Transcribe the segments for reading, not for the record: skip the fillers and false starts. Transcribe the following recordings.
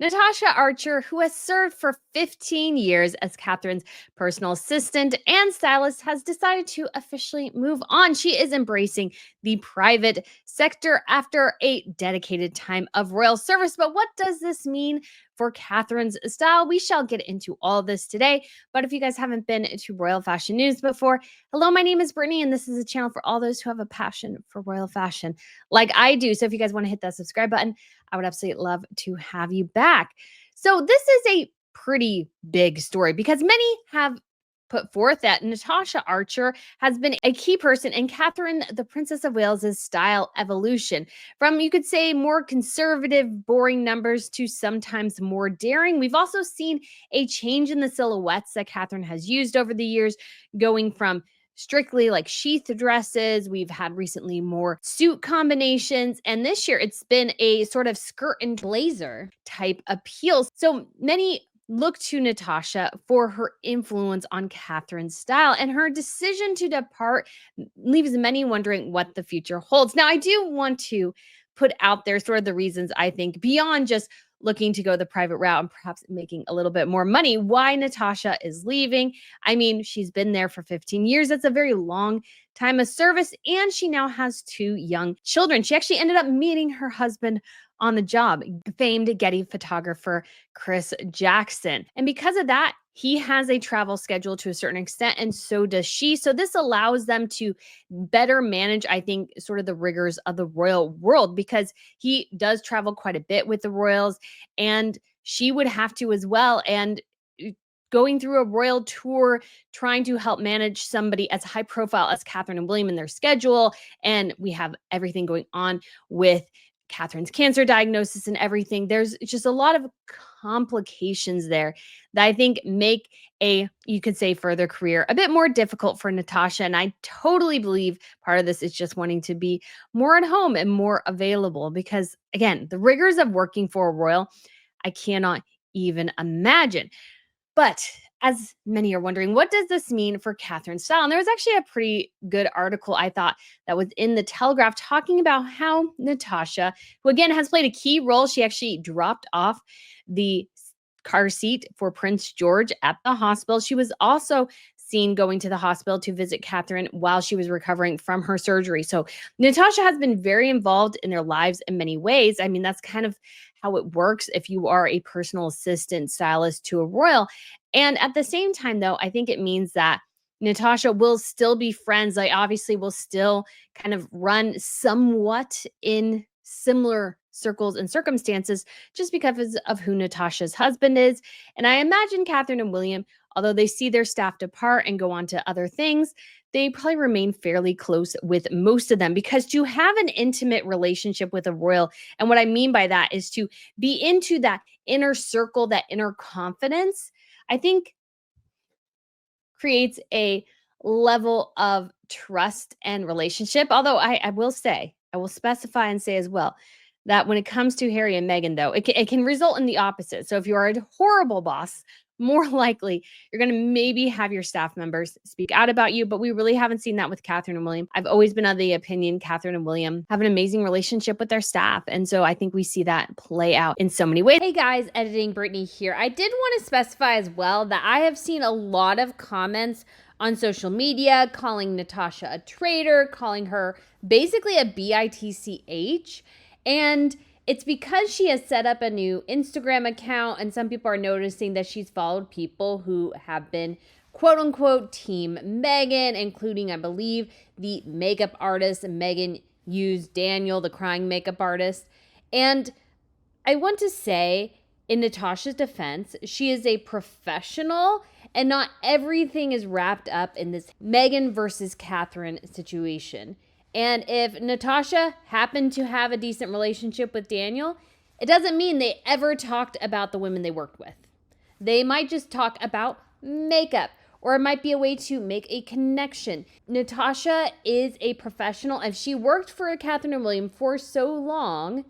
Natasha Archer, who has served for 15 years as Catherine's personal assistant and stylist, has decided to officially move on. She is embracing the private sector after a dedicated time of royal service. But what does this mean for Catherine's style? We shall get into all of this today. But if you guys haven't been to Royal Fashion News before, hello, my name is Brittany, and this is a channel for all those who have a passion for royal fashion like I do. So if you guys want to hit that subscribe button, I would absolutely love to have you back. So, this is a pretty big story because many have put forth that Natasha Archer has been a key person in Catherine, the Princess of Wales's style evolution. From, you could say, more conservative, boring numbers to sometimes more daring. We've also seen a change in the silhouettes that Catherine has used over the years, going from strictly like sheath dresses. We've had recently more suit combinations. And this year it's been a sort of skirt and blazer type appeal. So many look to Natasha for her influence on Catherine's style, and her decision to depart leaves many wondering what the future holds. Now, I do want to put out there sort of the reasons I think beyond just looking to go the private route and perhaps making a little bit more money, why Natasha is leaving. I mean, she's been there for 15 years. That's a very long time of service. And she now has two young children. She actually ended up meeting her husband on the job, famed Getty photographer Chris Jackson. And because of that, he has a travel schedule to a certain extent, and so does she. So this allows them to better manage, I think, sort of the rigors of the royal world, because he does travel quite a bit with the royals, and she would have to as well. And going through a royal tour, trying to help manage somebody as high profile as Catherine and William in their schedule. And we have everything going on with Catherine's cancer diagnosis and everything. There's just a lot of complications there that I think make a, you could say, further career a bit more difficult for Natasha. And I totally believe part of this is just wanting to be more at home and more available because, again, the rigors of working for a royal, I cannot even imagine. But as many are wondering, what does this mean for Catherine's style? And there was actually a pretty good article, I thought, that was in the Telegraph talking about how Natasha, who again has played a key role, she actually dropped off the car seat for Prince George at the hospital. She was also seen going to the hospital to visit Catherine while she was recovering from her surgery. So Natasha has been very involved in their lives in many ways. I mean, that's kind of how it works if you are a personal assistant stylist to a royal. And at the same time, though, I think it means that Natasha will still be friends. Like, obviously, will still kind of run somewhat in similar circles and circumstances just because of who Natasha's husband is. And I imagine Catherine and William, although they see their staff depart and go on to other things, they probably remain fairly close with most of them, because to have an intimate relationship with a royal, and what I mean by that is to be into that inner circle, that inner confidence, I think creates a level of trust and relationship. Although I will say, I will specify and say as well that when it comes to Harry and Meghan, though, it can result in the opposite. So if you are a horrible boss, more likely you're going to maybe have your staff members speak out about you. But we really haven't seen that with Catherine and William. I've always been of the opinion Catherine and William have an amazing relationship with their staff. And so I think we see that play out in so many ways. Hey guys, editing Brittany here. I did want to specify as well that I have seen a lot of comments on social media calling Natasha a traitor, calling her basically a bitch. And it's because she has set up a new Instagram account, and some people are noticing that she's followed people who have been quote unquote team Meghan, including, I believe, the makeup artist Meghan used, Daniel, the crying makeup artist. And I want to say, in Natasha's defense, she is a professional, and not everything is wrapped up in this Meghan versus Catherine situation. And if Natasha happened to have a decent relationship with Daniel, it doesn't mean they ever talked about the women they worked with. They might just talk about makeup, or it might be a way to make a connection. Natasha is a professional. If she worked for Catherine and William for so long,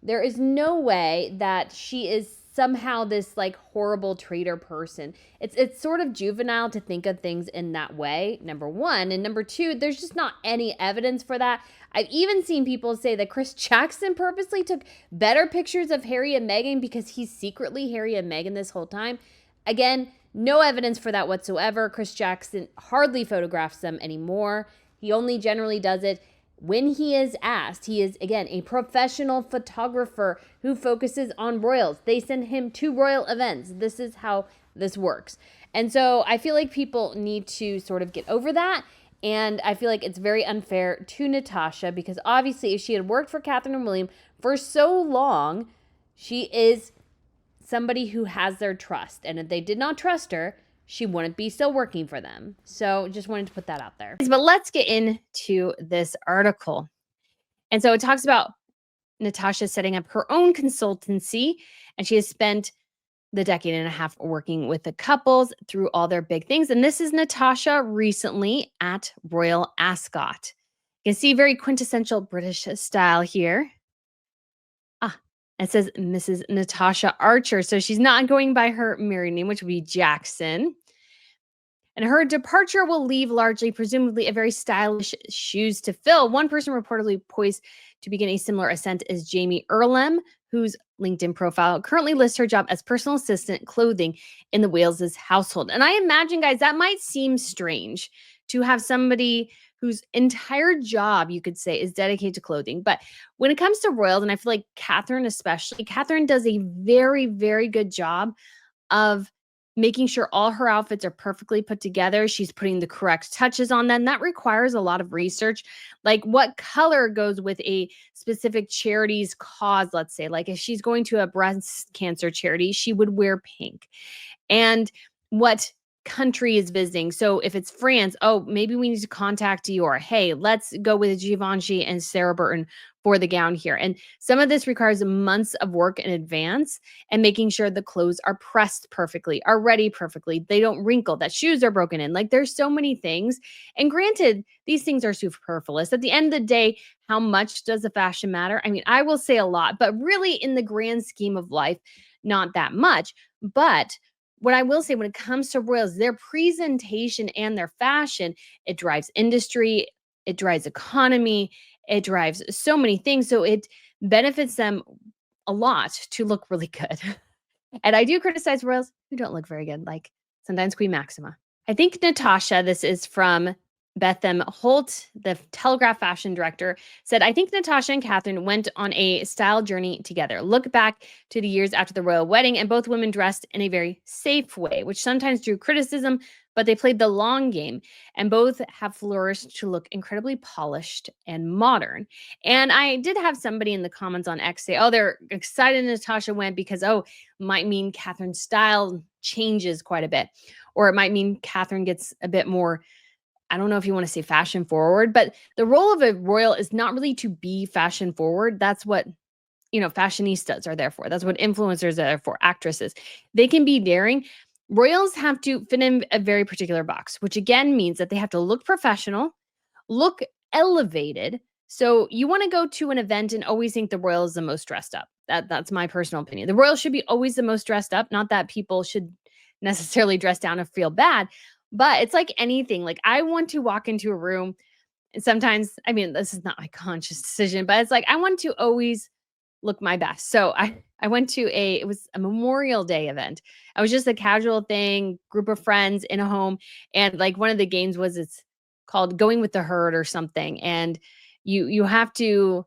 there is no way that she is somehow this like horrible traitor person. It's sort of juvenile to think of things in that way, number one. And number two, there's just not any evidence for that. I've even seen people say that Chris Jackson purposely took better pictures of Harry and Meghan because he's secretly Harry and Meghan this whole time. Again, no evidence for that whatsoever. Chris Jackson hardly photographs them anymore. He only generally does it when he is asked. He is, again, a professional photographer who focuses on royals. They send him to royal events. This is how this works. And so I feel like people need to sort of get over that. And I feel like it's very unfair to Natasha because obviously if she had worked for Catherine and William for so long, she is somebody who has their trust. And if they did not trust her, she wouldn't be still working for them. So just wanted to put that out there. But let's get into this article. And so it talks about Natasha setting up her own consultancy, and she has spent the decade and a half working with the couples through all their big things. And this is Natasha recently at Royal Ascot. You can see very quintessential British style here. It says Mrs. Natasha Archer. So she's not going by her married name, which would be Jackson. And her departure will leave largely, presumably, a very stylish shoes to fill. One person reportedly poised to begin a similar ascent is Jamie Earlham, whose LinkedIn profile currently lists her job as personal assistant clothing in the Wales' household. And I imagine, guys, that might seem strange to have somebody whose entire job, you could say, is dedicated to clothing. But when it comes to royals, and I feel like Catherine especially, Catherine does a very, very good job of making sure all her outfits are perfectly put together. She's putting the correct touches on them. That requires a lot of research. Like what color goes with a specific charity's cause, let's say. Like if she's going to a breast cancer charity, she would wear pink. And what country is visiting. So if it's France, oh, maybe we need to contact Dior. Hey, let's go with Givenchy and Sarah Burton for the gown here. And some of this requires months of work in advance and making sure the clothes are pressed perfectly, are ready perfectly, they don't wrinkle, that shoes are broken in. Like there's so many things. And granted, these things are superfluous. At the end of the day, how much does the fashion matter? I mean, I will say a lot, but really in the grand scheme of life, not that much. But what I will say when it comes to royals, their presentation and their fashion, it drives industry, it drives economy, it drives so many things. So it benefits them a lot to look really good. And I do criticize royals who don't look very good, like sometimes Queen Maxima. I think Natasha, this is from Bethem Holt, the Telegraph fashion director, said, I think Natasha and Catherine went on a style journey together. Look back to the years after the royal wedding, and both women dressed in a very safe way, which sometimes drew criticism, but they played the long game, and both have flourished to look incredibly polished and modern. And I did have somebody in the comments on X say, oh, they're excited Natasha went because, oh, might mean Catherine's style changes quite a bit, or it might mean Catherine gets a bit more, I don't know if you want to say fashion forward, but the role of a royal is not really to be fashion forward. That's what, fashionistas are there for. That's what influencers are there for, actresses. They can be daring. Royals have to fit in a very particular box, which again means that they have to look professional, look elevated. So you want to go to an event and always think the royal is the most dressed up. That's my personal opinion. The royal should be always the most dressed up. Not that people should necessarily dress down or feel bad, but it's like anything. Like I want to walk into a room and sometimes, I mean, this is not my conscious decision, but it's like I want to always look my best. So I went to it was a Memorial Day event. I was just a casual thing, group of friends in a home. And like one of the games was it's called Going with the Herd or something. And you have to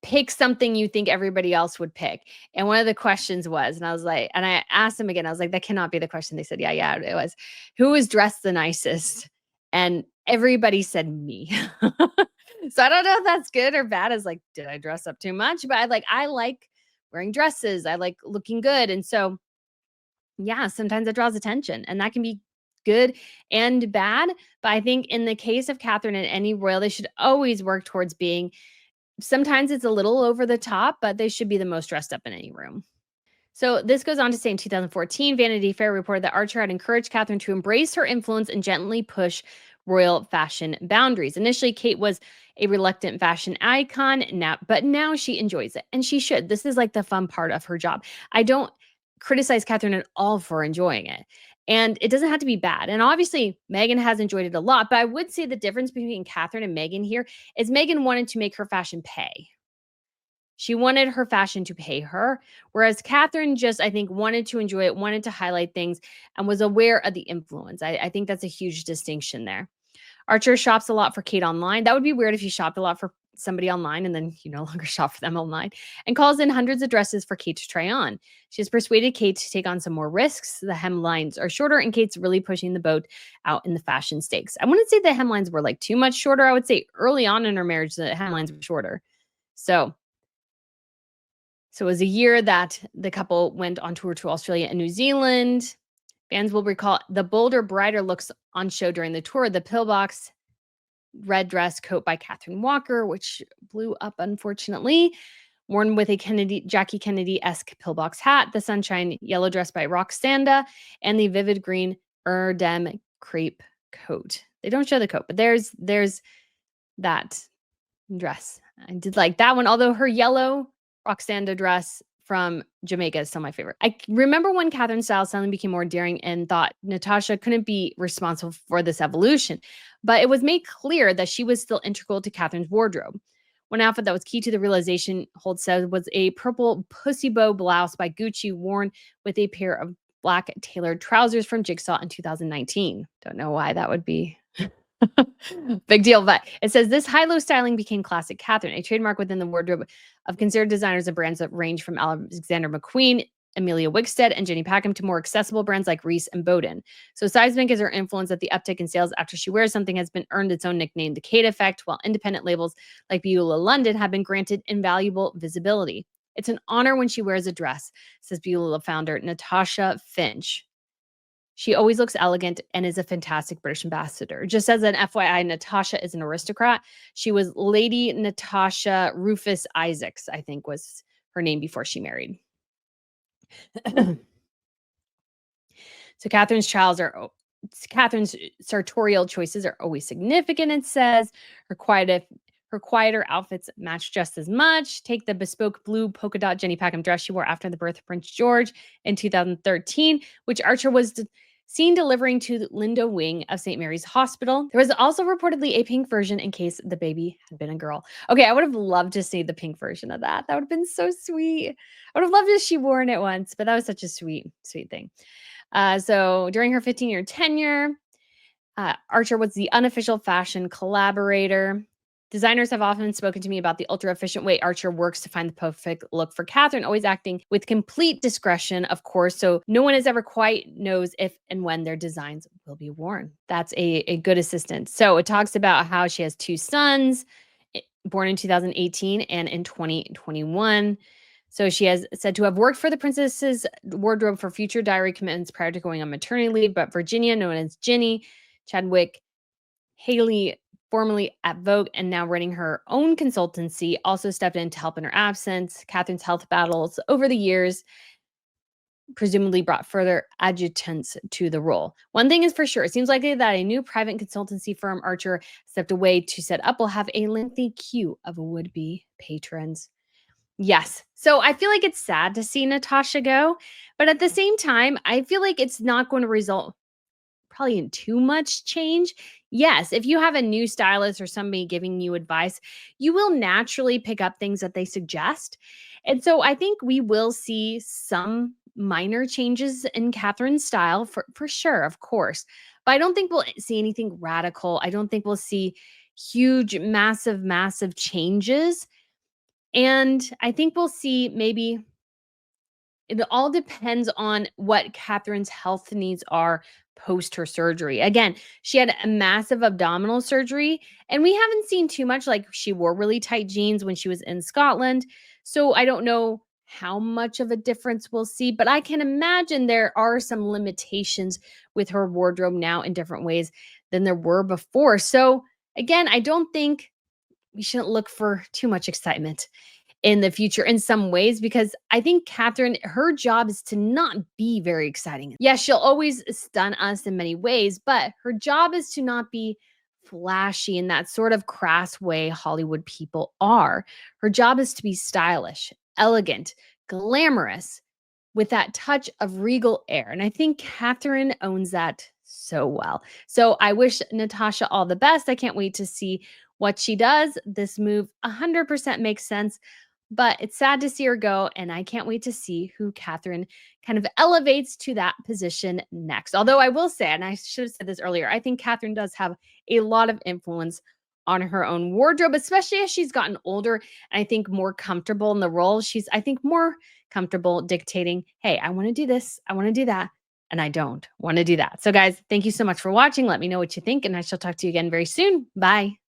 pick something you think everybody else would pick. And one of the questions was, and I was like, and I asked them again, I was like, that cannot be the question. They said, yeah, it was, who was dressed the nicest? And everybody said me. So I don't know if that's good or bad. As like, did I dress up too much? But I like wearing dresses. I like looking good. And so, yeah, sometimes it draws attention and that can be good and bad. But I think in the case of Catherine and any royal, they should always work towards being, sometimes it's a little over the top, but they should be the most dressed up in any room. So this goes on to say in 2014, Vanity Fair reported that Archer had encouraged Catherine to embrace her influence and gently push royal fashion boundaries. Initially, Kate was a reluctant fashion icon, but now she enjoys it, and she should. This is like the fun part of her job. I don't criticize Catherine at all for enjoying it. And it doesn't have to be bad. And obviously, Meghan has enjoyed it a lot. But I would say the difference between Catherine and Meghan here is Meghan wanted to make her fashion pay. She wanted her fashion to pay her, whereas Catherine just, I think, wanted to enjoy it, wanted to highlight things, and was aware of the influence. I think that's a huge distinction there. Archer shops a lot for Kate online. That would be weird if you shopped a lot for somebody online and then you no longer shop for them online. And calls in hundreds of dresses for Kate to try on. She has persuaded Kate to take on some more risks. The hemlines are shorter, and Kate's really pushing the boat out in the fashion stakes. I wouldn't say the hemlines were like too much shorter. I would say early on in her marriage, the hemlines were shorter. So it was a year that the couple went on tour to Australia and New Zealand. Fans will recall the bolder, brighter looks on show during the tour. The pillbox red dress coat by Catherine Walker, which blew up, unfortunately, worn with a Jackie Kennedy-esque pillbox hat. The sunshine yellow dress by Roxanda, and the vivid green Erdem crepe coat. They don't show the coat, but there's that dress. I did like that one, although her yellow Roxanda dress from Jamaica is still my favorite. I remember when Catherine's style suddenly became more daring and thought Natasha couldn't be responsible for this evolution, but it was made clear that she was still integral to Catherine's wardrobe. One outfit that was key to the realization, Holt said, was a purple pussy bow blouse by Gucci worn with a pair of black tailored trousers from Jigsaw in 2019. Don't know why that would be big deal, but it says this high-low styling became classic Catherine, a trademark within the wardrobe of considered designers and brands that range from Alexander McQueen, Amelia Wickstead, and Jenny Packham to more accessible brands like Reese and Bowden. So seismic is her influence that the uptick in sales after she wears something has been earned its own nickname, the Kate Effect, while independent labels like Beulah London have been granted invaluable visibility. It's an honor when she wears a dress, says Beulah founder Natasha Finch. She always looks elegant and is a fantastic British ambassador. Just as an FYI, Natasha is an aristocrat. She was Lady Natasha Rufus Isaacs, I think was her name before she married. So Catherine's sartorial choices are always significant, it says. Her quieter outfits match just as much. Take the bespoke blue polka dot Jenny Packham dress she wore after the birth of Prince George in 2013, which Archer was seen delivering to Linda Wing of St. Mary's Hospital. There was also reportedly a pink version in case the baby had been a girl. Okay, I would have loved to see the pink version of that. That would have been so sweet. I would have loved if she worn it once, but that was such a sweet, sweet thing. So during her 15-year tenure, Archer was the unofficial fashion collaborator. Designers have often spoken to me about the ultra-efficient way Archer works to find the perfect look for Catherine, always acting with complete discretion, of course, so no one has ever quite knows if and when their designs will be worn. That's a good assistant. So it talks about how she has 2 sons, born in 2018 and in 2021. So she has said to have worked for the princess's wardrobe for future diary commitments prior to going on maternity leave, but Virginia, known as Ginny Chadwick Haley, formerly at Vogue and now running her own consultancy, also stepped in to help in her absence. Catherine's health battles over the years presumably brought further adjutants to the role. One thing is for sure, it seems likely that a new private consultancy firm Archer stepped away to set up will have a lengthy queue of would-be patrons. Yes. So I feel like it's sad to see Natasha go, but at the same time, I feel like it's not going to result probably in too much change. Yes, if you have a new stylist or somebody giving you advice, you will naturally pick up things that they suggest. And so I think we will see some minor changes in Catherine's style for sure, of course. But I don't think we'll see anything radical. I don't think we'll see huge, massive changes. And I think we'll see maybe it all depends on what Catherine's health needs are post her surgery. Again, she had a massive abdominal surgery, and we haven't seen too much. Like, she wore really tight jeans when she was in Scotland. So I don't know how much of a difference we'll see, but I can imagine there are some limitations with her wardrobe now in different ways than there were before. So again, I don't think we shouldn't look for too much excitement in the future in some ways, because I think Catherine, her job is to not be very exciting. Yes, she'll always stun us in many ways, but her job is to not be flashy in that sort of crass way Hollywood people are. Her job is to be stylish, elegant, glamorous, with that touch of regal air. And I think Catherine owns that so well. So I wish Natasha all the best. I can't wait to see what she does. This move 100% makes sense, but it's sad to see her go. And I can't wait to see who Catherine kind of elevates to that position next. Although I will say, and I should have said this earlier, I think Catherine does have a lot of influence on her own wardrobe, especially as she's gotten older and I think more comfortable in the role. She's, I think, more comfortable dictating, hey, I want to do this, I want to do that, and I don't want to do that. So, guys, thank you so much for watching. Let me know what you think, and I shall talk to you again very soon. Bye.